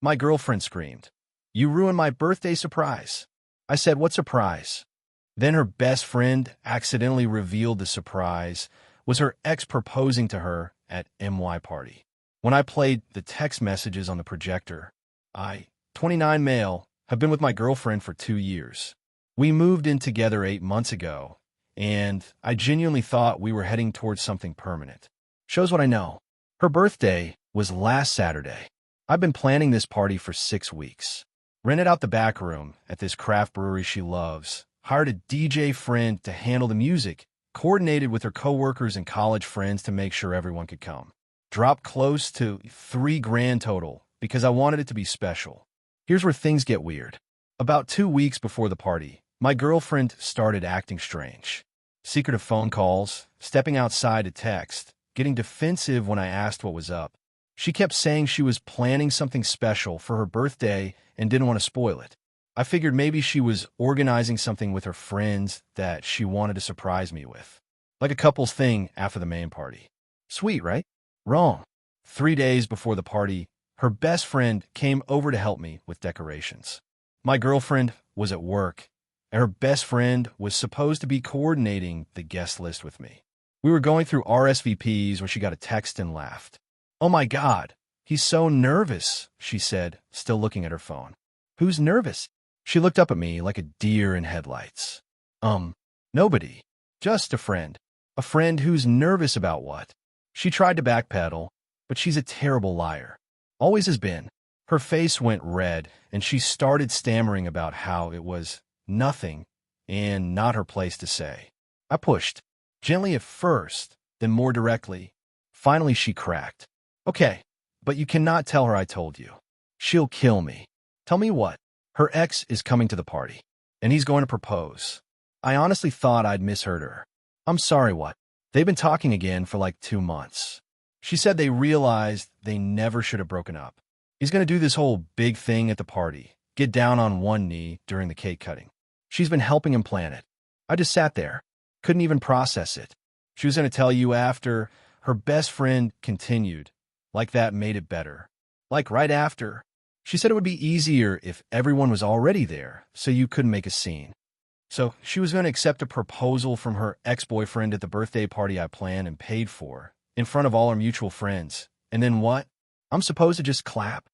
My girlfriend screamed, "You ruined my birthday surprise." I said, "What surprise?" Then her best friend accidentally revealed the surprise was her ex proposing to her at MY party. When I played the text messages on the projector, I, 29 male, have been with my girlfriend for 2 years. We moved in together 8 months ago, and I genuinely thought we were heading towards something permanent. Shows what I know. Her birthday was last Saturday. I've been planning this party for 6 weeks. Rented out the back room at this craft brewery she loves, hired a DJ friend to handle the music, coordinated with her coworkers and college friends to make sure everyone could come. Dropped close to $3,000 total because I wanted it to be special. Here's where things get weird. About 2 weeks before the party, my girlfriend started acting strange. Secretive phone calls, stepping outside to text, getting defensive when I asked what was up. She kept saying she was planning something special for her birthday and didn't want to spoil it. I figured maybe she was organizing something with her friends that she wanted to surprise me with. Like a couple's thing after the main party. Sweet, right? Wrong. 3 days before the party, her best friend came over to help me with decorations. My girlfriend was at work, and her best friend was supposed to be coordinating the guest list with me. We were going through RSVPs when she got a text and laughed. "Oh my God, he's so nervous," she said, still looking at her phone. "Who's nervous?" She looked up at me like a deer in headlights. Nobody. Just a friend. A friend who's nervous about what? She tried to backpedal, but she's a terrible liar. Always has been. Her face went red, and she started stammering about how it was nothing and not her place to say. I pushed. Gently at first, then more directly. Finally, she cracked. "Okay, but you cannot tell her I told you. She'll kill me." "Tell me what?" "Her ex is coming to the party, and he's going to propose." I honestly thought I'd misheard her. "I'm sorry, what?" "They've been talking again for like 2 months. She said they realized they never should have broken up. He's going to do this whole big thing at the party, get down on one knee during the cake cutting. She's been helping him plan it." I just sat there, couldn't even process it. "She was going to tell you after." Her best friend continued, like that made it better. "Like right after. She said it would be easier if everyone was already there, so you couldn't make a scene. So she was going to accept a proposal from her ex-boyfriend at the birthday party I planned and paid for, in front of all our mutual friends. And then what? I'm supposed to just clap?"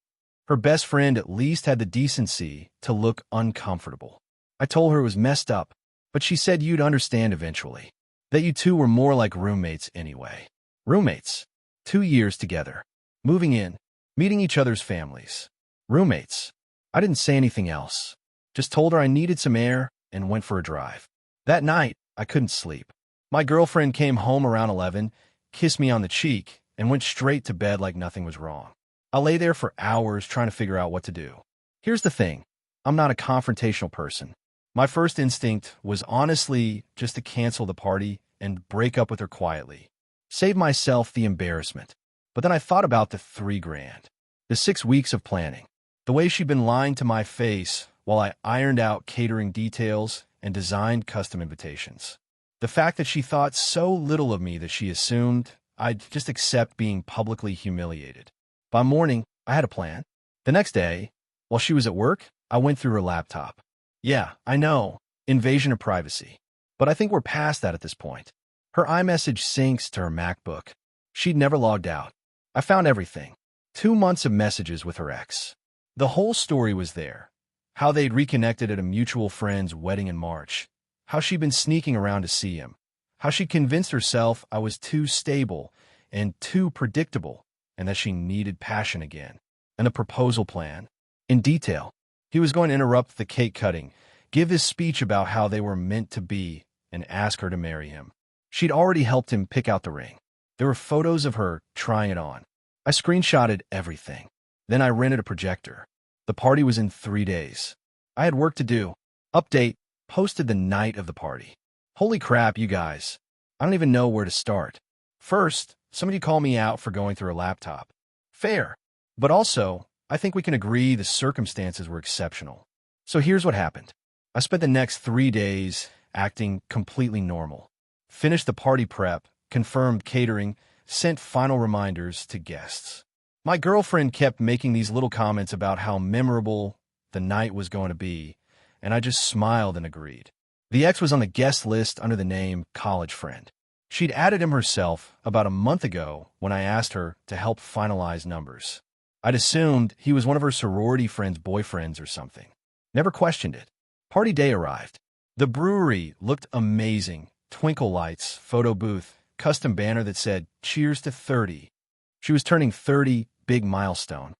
Her best friend at least had the decency to look uncomfortable. I told her it was messed up, but she said you'd understand eventually. That you two were more like roommates anyway. Roommates. 2 years together. Moving in. Meeting each other's families. Roommates. I didn't say anything else. Just told her I needed some air and went for a drive. That night, I couldn't sleep. My girlfriend came home around 11, kissed me on the cheek, and went straight to bed like nothing was wrong. I lay there for hours trying to figure out what to do. Here's the thing. I'm not a confrontational person. My first instinct was honestly just to cancel the party and break up with her quietly. Save myself the embarrassment. But then I thought about the $3,000. The 6 weeks of planning. The way she'd been lying to my face while I ironed out catering details and designed custom invitations. The fact that she thought so little of me that she assumed I'd just accept being publicly humiliated. By morning, I had a plan. The next day, while she was at work, I went through her laptop. Yeah, I know, invasion of privacy. But I think we're past that at this point. Her iMessage syncs to her MacBook. She'd never logged out. I found everything. 2 months of messages with her ex. The whole story was there. How they'd reconnected at a mutual friend's wedding in March. How she'd been sneaking around to see him. How she convinced herself I was too stable and too predictable, and that she needed passion again. And a proposal plan. In detail. He was going to interrupt the cake cutting, give his speech about how they were meant to be, and ask her to marry him. She'd already helped him pick out the ring. There were photos of her trying it on. I screenshotted everything. Then I rented a projector. The party was in 3 days. I had work to do. Update, posted the night of the party. Holy crap, you guys. I don't even know where to start. First, somebody called me out for going through a laptop. Fair. But also, I think we can agree the circumstances were exceptional. So here's what happened. I spent the next 3 days acting completely normal. Finished the party prep, confirmed catering, sent final reminders to guests. My girlfriend kept making these little comments about how memorable the night was going to be, and I just smiled and agreed. The ex was on the guest list under the name College Friend. She'd added him herself about a month ago when I asked her to help finalize numbers. I'd assumed he was one of her sorority friend's boyfriends or something. Never questioned it. Party day arrived. The brewery looked amazing. Twinkle lights, photo booth, custom banner that said, "Cheers to 30. She was turning 30, big milestone.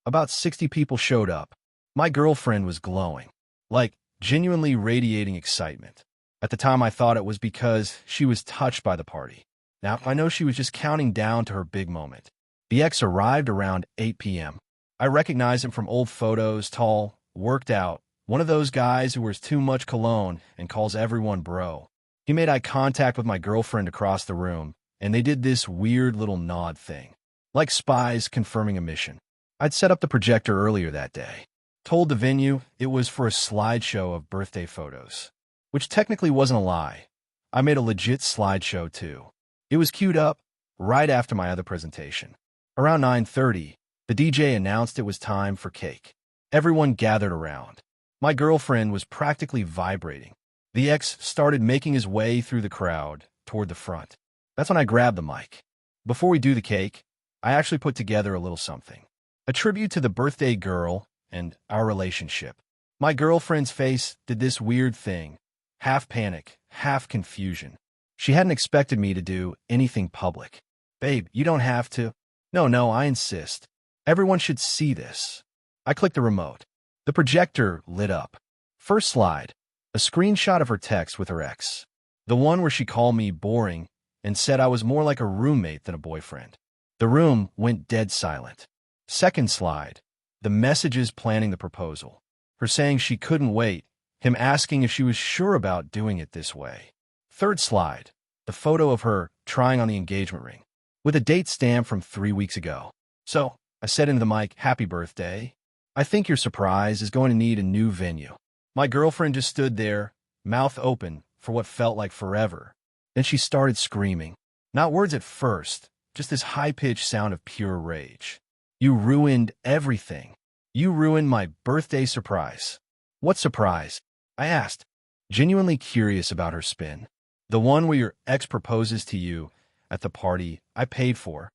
About 60 people showed up. My girlfriend was glowing, like genuinely radiating excitement. At the time, I thought it was because she was touched by the party. Now, I know she was just counting down to her big moment. The ex arrived around 8 p.m. I recognized him from old photos, tall, worked out, one of those guys who wears too much cologne and calls everyone bro. He made eye contact with my girlfriend across the room, and they did this weird little nod thing, like spies confirming a mission. I'd set up the projector earlier that day. Told the venue it was for a slideshow of birthday photos, which technically wasn't a lie. I made a legit slideshow too. It was queued up right after my other presentation. Around 9:30, the DJ announced it was time for cake. Everyone gathered around. My girlfriend was practically vibrating. The ex started making his way through the crowd toward the front. That's when I grabbed the mic. Before we do the cake, I actually put together a little something. A tribute to the birthday girl and our relationship. My girlfriend's face did this weird thing, half panic, half confusion. She hadn't expected me to do anything public. Babe, you don't have to. No, I insist. Everyone should see this. I clicked the remote. The projector lit up. First slide, a screenshot of her text with her ex. The one where she called me boring and said I was more like a roommate than a boyfriend. The room went dead silent. Second slide, the messages planning the proposal. Her saying she couldn't wait, him asking if she was sure about doing it this way. Third slide, the photo of her trying on the engagement ring, with a date stamp from 3 weeks ago. So, I said into the mic, "Happy birthday. I think your surprise is going to need a new venue." My girlfriend just stood there, mouth open for what felt like forever. Then she started screaming. Not words at first, just this high-pitched sound of pure rage. "You ruined everything. You ruined my birthday surprise." "What surprise?" I asked, genuinely curious about her spin. "The one where your ex proposes to you at the party I paid for."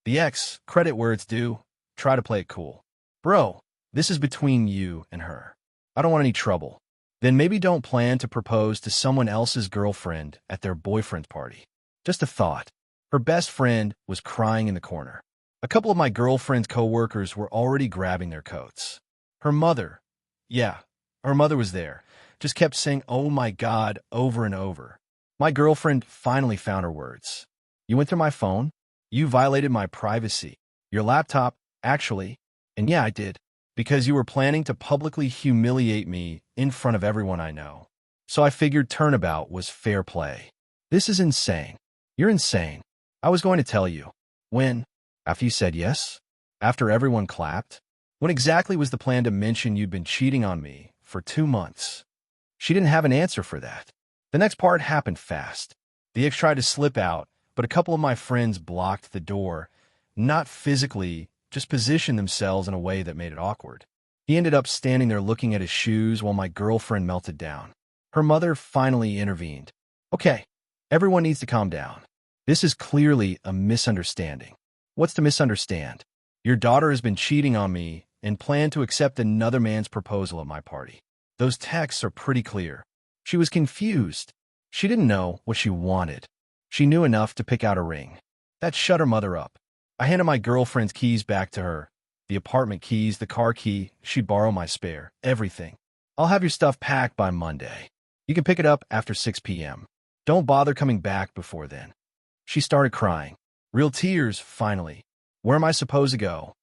The ex, credit where it's due, try to play it cool. "Bro, this is between you and her. I don't want any trouble." "Then maybe don't plan to propose to someone else's girlfriend at their boyfriend's party." Just a thought. Her best friend was crying in the corner. A couple of my girlfriend's coworkers were already grabbing their coats. Her mother was there, just kept saying, "Oh my God," over and over. My girlfriend finally found her words. "You went through my phone? You violated my privacy. Your laptop, actually." "And yeah, I did. Because you were planning to publicly humiliate me in front of everyone I know. So I figured turnabout was fair play." "This is insane." "You're insane. I was going to tell you." "When?" "After you said yes? After everyone clapped?" "When exactly was the plan to mention you'd been cheating on me for 2 months?" She didn't have an answer for that. The next part happened fast. The ex tried to slip out, but a couple of my friends blocked the door. Not physically, just positioned themselves in a way that made it awkward. He ended up standing there looking at his shoes while my girlfriend melted down. Her mother finally intervened. "Okay, everyone needs to calm down. This is clearly a misunderstanding." "What's to misunderstand?" "Your daughter has been cheating on me and planned to accept another man's proposal at my party. Those texts are pretty clear." She was confused. She didn't know what she wanted. She knew enough to pick out a ring. That shut her mother up. I handed my girlfriend's keys back to her. The apartment keys, the car key, she'd borrow my spare, everything. "I'll have your stuff packed by Monday. You can pick it up after 6 p.m. Don't bother coming back before then." She started crying. Real tears, finally. Where am I supposed to go?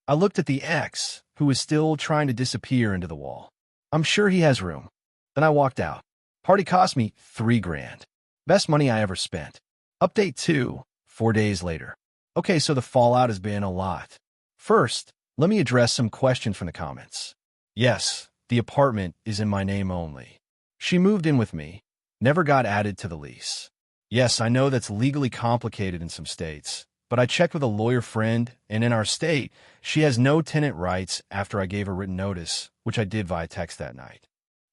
I looked at the ex, who was still trying to disappear into the wall. "I'm sure he has room." Then I walked out. Party cost me $3,000. Best money I ever spent. Update 2, 4 days later. Okay, so the fallout has been a lot. First, let me address some questions from the comments. Yes, the apartment is in my name only. She moved in with me, never got added to the lease. Yes, I know that's legally complicated in some states, but I checked with a lawyer friend, and in our state, she has no tenant rights after I gave her written notice, which I did via text that night.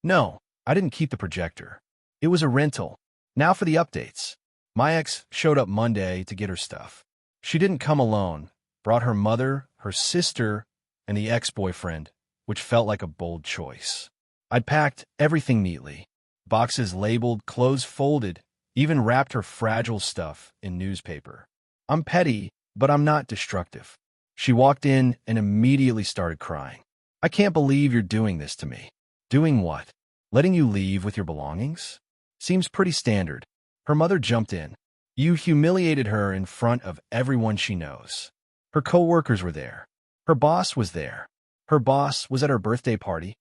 No, I didn't keep the projector. It was a rental. Now for the updates. My ex showed up Monday to get her stuff. She didn't come alone, brought her mother, her sister, and the ex-boyfriend, which felt like a bold choice. I'd packed everything neatly. Boxes labeled, clothes folded, even wrapped her fragile stuff in newspaper. I'm petty, but I'm not destructive. She walked in and immediately started crying. I can't believe you're doing this to me. Doing what? Letting you leave with your belongings? Seems pretty standard. Her mother jumped in. You humiliated her in front of everyone she knows. Her co-workers were there. Her boss was there. Her boss was at her birthday party.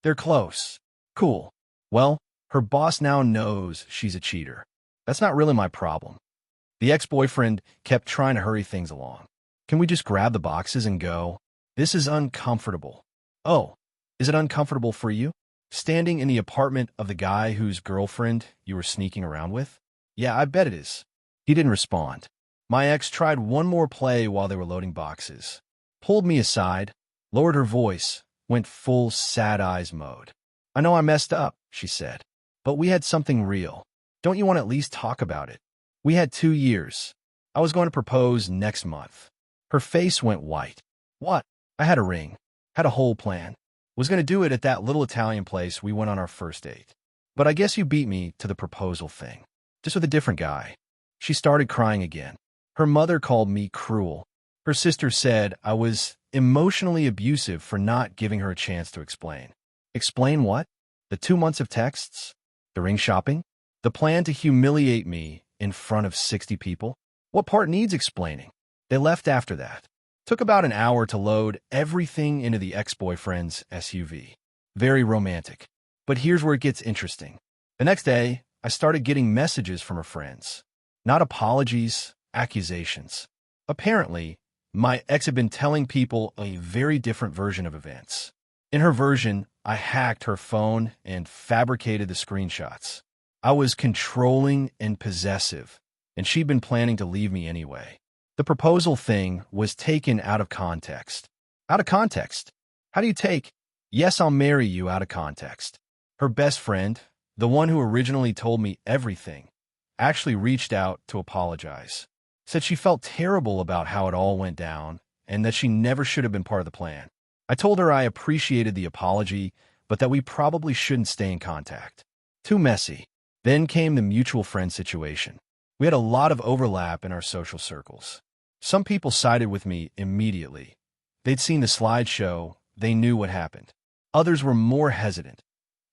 They're close. Cool. Well, her boss now knows she's a cheater. That's not really my problem. The ex-boyfriend kept trying to hurry things along. Can we just grab the boxes and go? This is uncomfortable. Oh, is it uncomfortable for you? Standing in the apartment of the guy whose girlfriend you were sneaking around with? Yeah, I bet it is. He didn't respond. My ex tried one more play while they were loading boxes. Pulled me aside, lowered her voice, went full sad eyes mode. I know I messed up, she said, but we had something real. Don't you want to at least talk about it? We had 2 years. I was going to propose next month. Her face went white. What? I had a ring. Had a whole plan. Was going to do it at that little Italian place we went on our first date. But I guess you beat me to the proposal thing. Just with a different guy. She started crying again. Her mother called me cruel. Her sister said I was emotionally abusive for not giving her a chance to explain. Explain what? The 2 months of texts? The ring shopping? The plan to humiliate me in front of 60 people? What part needs explaining? They left after that. Took about an hour to load everything into the ex-boyfriend's SUV. Very romantic. But here's where it gets interesting. The next day, I started getting messages from her friends. Not apologies, accusations. Apparently, my ex had been telling people a very different version of events. In her version, I hacked her phone and fabricated the screenshots. I was controlling and possessive, and she'd been planning to leave me anyway. The proposal thing was taken out of context. Out of context? How do you take, yes, I'll marry you out of context? Her best friend, the one who originally told me everything, actually reached out to apologize. Said she felt terrible about how it all went down and that she never should have been part of the plan. I told her I appreciated the apology, but that we probably shouldn't stay in contact. Too messy. Then came the mutual friend situation. We had a lot of overlap in our social circles. Some people sided with me immediately. They'd seen the slideshow, they knew what happened. Others were more hesitant,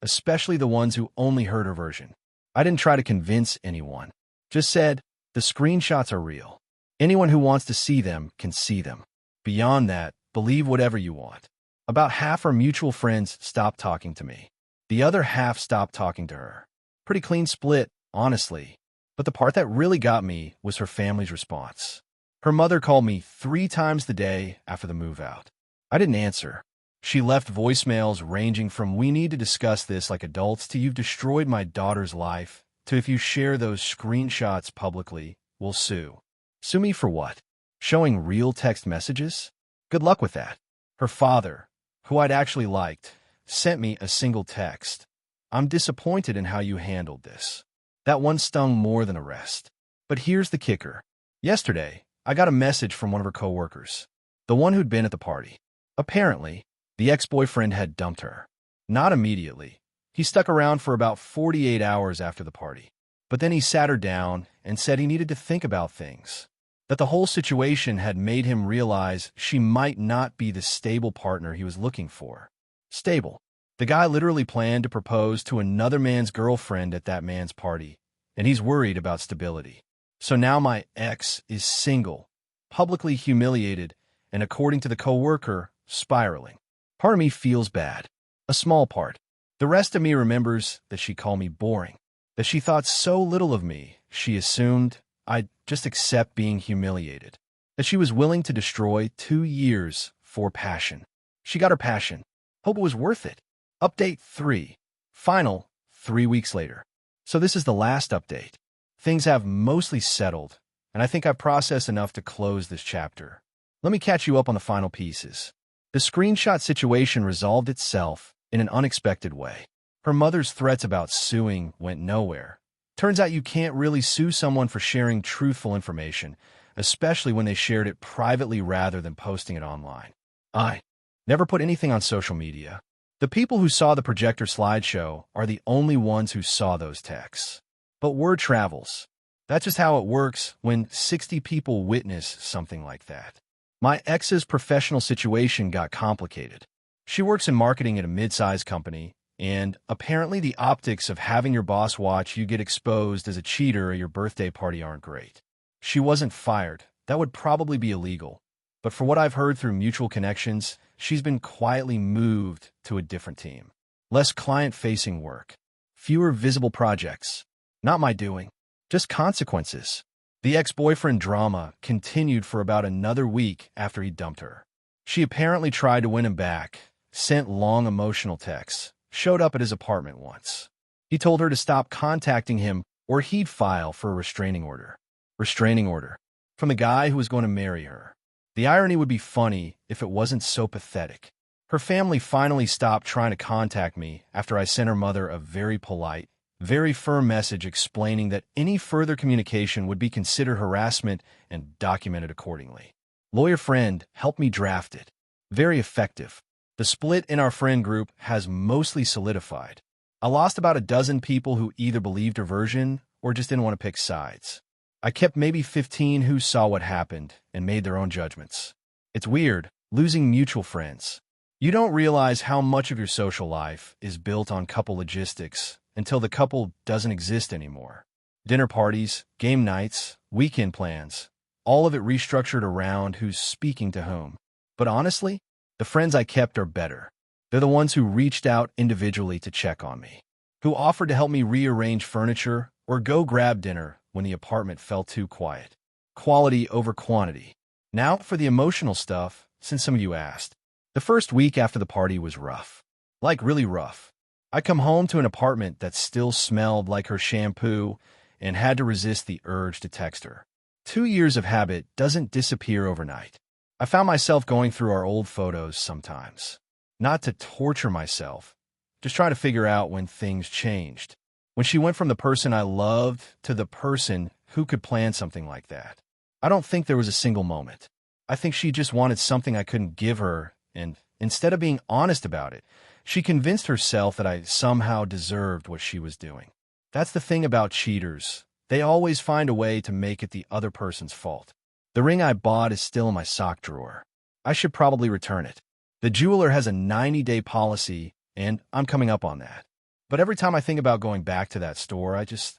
especially the ones who only heard her version. I didn't try to convince anyone. Just said, the screenshots are real. Anyone who wants to see them can see them. Beyond that, believe whatever you want. About half our mutual friends stopped talking to me. The other half stopped talking to her. Pretty clean split, honestly. But the part that really got me was her family's response. Her mother called me 3 times the day after the move out. I didn't answer. She left voicemails ranging from "we need to discuss this like adults" to "you've destroyed my daughter's life" to "if you share those screenshots publicly, we'll sue." Sue me for what? Showing real text messages? Good luck with that. Her father, who I'd actually liked, sent me a single text. "I'm disappointed in how you handled this." That one stung more than the rest. But here's the kicker. Yesterday, I got a message from one of her coworkers, the one who'd been at the party. Apparently, the ex-boyfriend had dumped her. Not immediately. He stuck around for about 48 hours after the party. But then he sat her down and said he needed to think about things. That the whole situation had made him realize she might not be the stable partner he was looking for. Stable. The guy literally planned to propose to another man's girlfriend at that man's party, and he's worried about stability. So now my ex is single, publicly humiliated, and according to the coworker, spiraling. Part of me feels bad. A small part. The rest of me remembers that she called me boring, that she thought so little of me, she assumed I'd just accept being humiliated, that she was willing to destroy 2 years for passion. She got her passion. Hope it was worth it. Update 3. Final 3 weeks later. So this is the last update. Things have mostly settled, and I think I've processed enough to close this chapter. Let me catch you up on the final pieces. The screenshot situation resolved itself in an unexpected way. Her mother's threats about suing went nowhere. Turns out you can't really sue someone for sharing truthful information, especially when they shared it privately rather than posting it online. I never put anything on social media. The people who saw the Projector slideshow are the only ones who saw those texts. But word travels. That's just how it works when 60 people witness something like that. My ex's professional situation got complicated. She works in marketing at a mid-sized company, and apparently the optics of having your boss watch you get exposed as a cheater at your birthday party aren't great. She wasn't fired. That would probably be illegal. But for what I've heard through mutual connections, she's been quietly moved to a different team. Less client-facing work. Fewer visible projects. Not my doing. Just consequences. The ex-boyfriend drama continued for about another week after he dumped her. She apparently tried to win him back, sent long emotional texts, showed up at his apartment once. He told her to stop contacting him or he'd file for a restraining order. Restraining order. From the guy who was going to marry her. The irony would be funny if it wasn't so pathetic. Her family finally stopped trying to contact me after I sent her mother a very polite, very firm message explaining that any further communication would be considered harassment and documented accordingly. Lawyer friend helped me draft it. Very effective. The split in our friend group has mostly solidified. I lost about a dozen people who either believed her version or just didn't want to pick sides. I kept maybe 15 who saw what happened and made their own judgments. It's weird, losing mutual friends. You don't realize how much of your social life is built on couple logistics until the couple doesn't exist anymore. Dinner parties, game nights, weekend plans, all of it restructured around who's speaking to whom. But honestly, the friends I kept are better. They're the ones who reached out individually to check on me, who offered to help me rearrange furniture or go grab dinner when the apartment felt too quiet. Quality over quantity. Now for the emotional stuff, since some of you asked. The first week after the party was rough. Like really rough. I come home to an apartment that still smelled like her shampoo and had to resist the urge to text her. 2 years of habit doesn't disappear overnight. I found myself going through our old photos sometimes. Not to torture myself, just trying to figure out when things changed. When she went from the person I loved to the person who could plan something like that. I don't think there was a single moment. I think she just wanted something I couldn't give her, and instead of being honest about it, she convinced herself that I somehow deserved what she was doing. That's the thing about cheaters. They always find a way to make it the other person's fault. The ring I bought is still in my sock drawer. I should probably return it. The jeweler has a 90-day policy, and I'm coming up on that. But every time I think about going back to that store, I just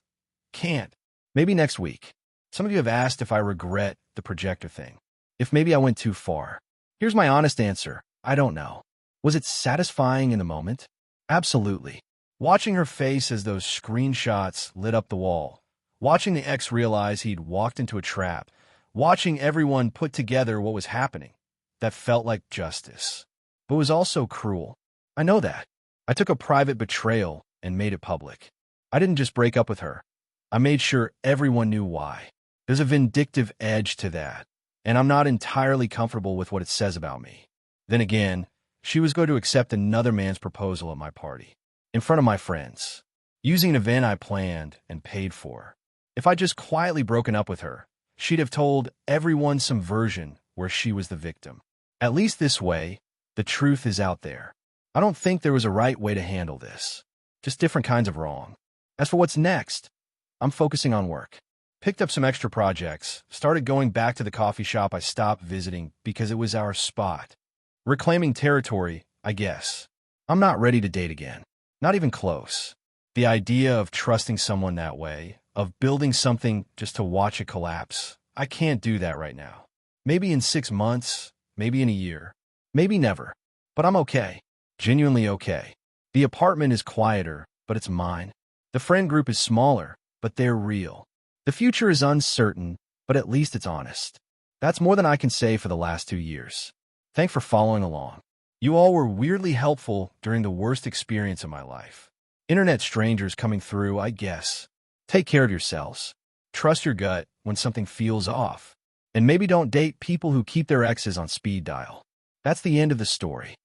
can't. Maybe next week. Some of you have asked if I regret the Projector thing. If maybe I went too far. Here's my honest answer. I don't know. Was it satisfying in the moment? Absolutely. Watching her face as those screenshots lit up the wall. Watching the ex realize he'd walked into a trap. Watching everyone put together what was happening. That felt like justice. But was also cruel. I know that. I took a private betrayal and made it public. I didn't just break up with her. I made sure everyone knew why. There's a vindictive edge to that, and I'm not entirely comfortable with what it says about me. Then again, she was going to accept another man's proposal at my party, in front of my friends, using an event I planned and paid for. If I just quietly broken up with her, she'd have told everyone some version where she was the victim. At least this way, the truth is out there. I don't think there was a right way to handle this. Just different kinds of wrong. As for what's next, I'm focusing on work. Picked up some extra projects, started going back to the coffee shop I stopped visiting because it was our spot. Reclaiming territory, I guess. I'm not ready to date again. Not even close. The idea of trusting someone that way, of building something just to watch it collapse, I can't do that right now. Maybe in 6 months, maybe in a year, maybe never. But I'm okay. Genuinely okay. The apartment is quieter, but it's mine. The friend group is smaller, but they're real. The future is uncertain, but at least it's honest. That's more than I can say for the last 2 years. Thanks for following along. You all were weirdly helpful during the worst experience of my life. Internet strangers coming through, I guess. Take care of yourselves. Trust your gut when something feels off. And maybe don't date people who keep their exes on speed dial. That's the end of the story.